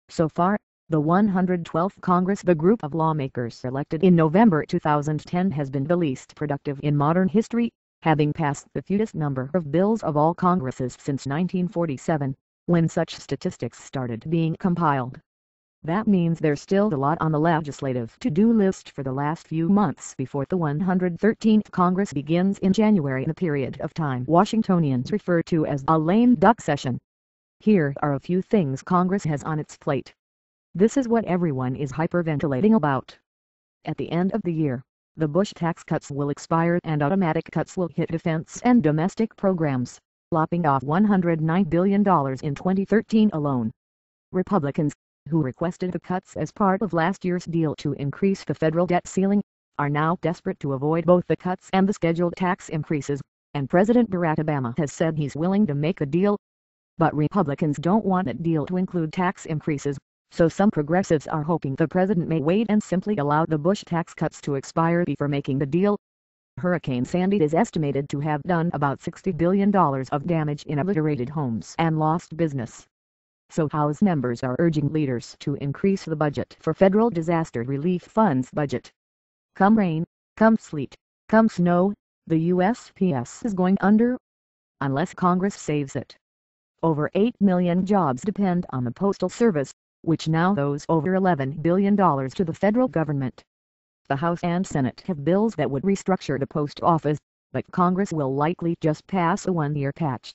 So far, the 112th Congress, the group of lawmakers elected in November 2010, has been the least productive in modern history, having passed the fewest number of bills of all Congresses since 1947, when such statistics started being compiled. That means there's still a lot on the legislative to-do list for the last few months before the 113th Congress begins in January, a period of time Washingtonians refer to as a lame duck session. Here are a few things Congress has on its plate. This is what everyone is hyperventilating about. At the end of the year, the Bush tax cuts will expire and automatic cuts will hit defense and domestic programs, lopping off $109 billion in 2013 alone. Republicans, who requested the cuts as part of last year's deal to increase the federal debt ceiling, are now desperate to avoid both the cuts and the scheduled tax increases, and President Barack Obama has said he's willing to make a deal. But Republicans don't want that deal to include tax increases, so some progressives are hoping the president may wait and simply allow the Bush tax cuts to expire before making the deal. Hurricane Sandy is estimated to have done about $60 billion of damage in obliterated homes and lost business. So House members are urging leaders to increase the budget for federal disaster relief funds budget. Come rain, come sleet, come snow, the USPS is going under unless Congress saves it. Over 8 million jobs depend on the Postal Service, which now owes over $11 billion to the federal government. The House and Senate have bills that would restructure the post office, but Congress will likely just pass a one-year patch.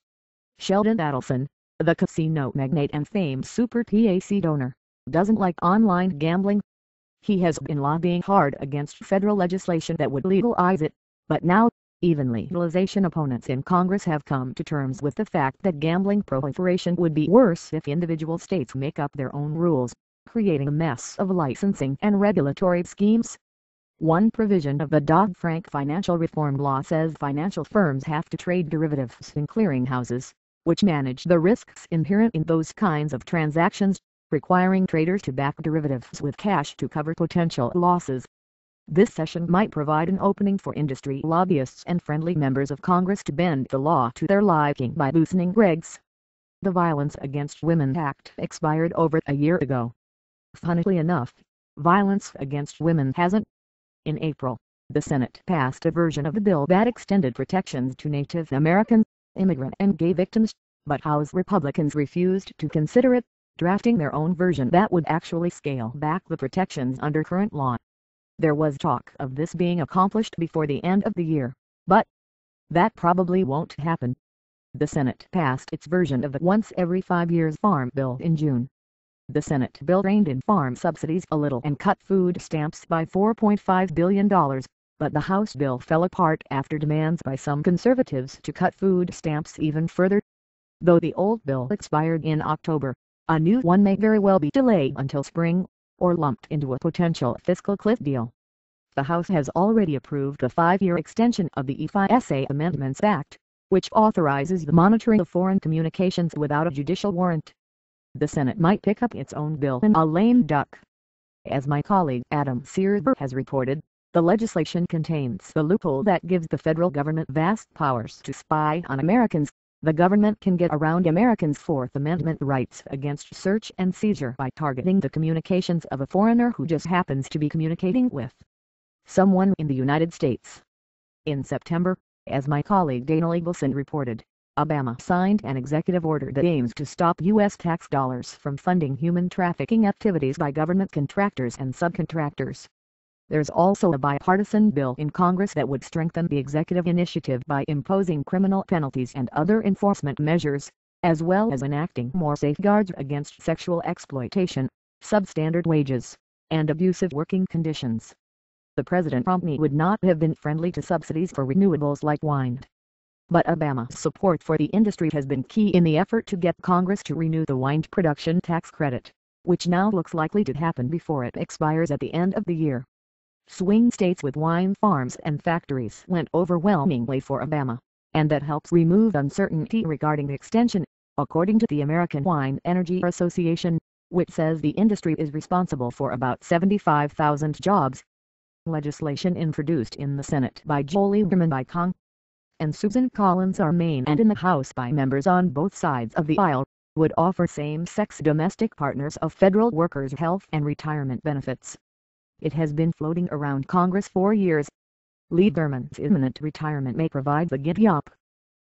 Sheldon Adelson, the casino magnate and famed Super PAC donor, doesn't like online gambling. He has been lobbying hard against federal legislation that would legalize it, but now, even legalization opponents in Congress have come to terms with the fact that gambling proliferation would be worse if individual states make up their own rules, creating a mess of licensing and regulatory schemes. One provision of the Dodd-Frank financial reform law says financial firms have to trade derivatives in clearinghouses, which manage the risks inherent in those kinds of transactions, requiring traders to back derivatives with cash to cover potential losses. This session might provide an opening for industry lobbyists and friendly members of Congress to bend the law to their liking by loosening regs. The Violence Against Women Act expired over a year ago. Funnily enough, violence against women hasn't. In April, the Senate passed a version of the bill that extended protections to Native American, immigrant and gay victims, but House Republicans refused to consider it, drafting their own version that would actually scale back the protections under current law. There was talk of this being accomplished before the end of the year, but that probably won't happen. The Senate passed its version of the once every 5 years farm bill in June. The Senate bill reined in farm subsidies a little and cut food stamps by $4.5 billion. But the House bill fell apart after demands by some conservatives to cut food stamps even further. Though the old bill expired in October, a new one may very well be delayed until spring, or lumped into a potential fiscal cliff deal. The House has already approved the 5-year extension of the FISA Amendments Act, which authorizes the monitoring of foreign communications without a judicial warrant. The Senate might pick up its own bill in a lame duck. As my colleague Adam Searber has reported, the legislation contains the loophole that gives the federal government vast powers to spy on Americans. The government can get around Americans' Fourth Amendment rights against search and seizure by targeting the communications of a foreigner who just happens to be communicating with someone in the United States. In September, as my colleague Dana Eagleson reported, Obama signed an executive order that aims to stop U.S. tax dollars from funding human trafficking activities by government contractors and subcontractors. There's also a bipartisan bill in Congress that would strengthen the executive initiative by imposing criminal penalties and other enforcement measures, as well as enacting more safeguards against sexual exploitation, substandard wages, and abusive working conditions. The president promptly would not have been friendly to subsidies for renewables like wind. But Obama's support for the industry has been key in the effort to get Congress to renew the wind production tax credit, which now looks likely to happen before it expires at the end of the year. Swing states with wind farms and factories went overwhelmingly for Obama, and that helps remove uncertainty regarding the extension, according to the American Wind Energy Association, which says the industry is responsible for about 75,000 jobs. Legislation introduced in the Senate by Joe Lieberman and Susan Collins are Maine and in the House by members on both sides of the aisle, would offer same-sex domestic partners of federal workers health and retirement benefits. It has been floating around Congress for years. Lieberman's imminent retirement may provide the giddy-up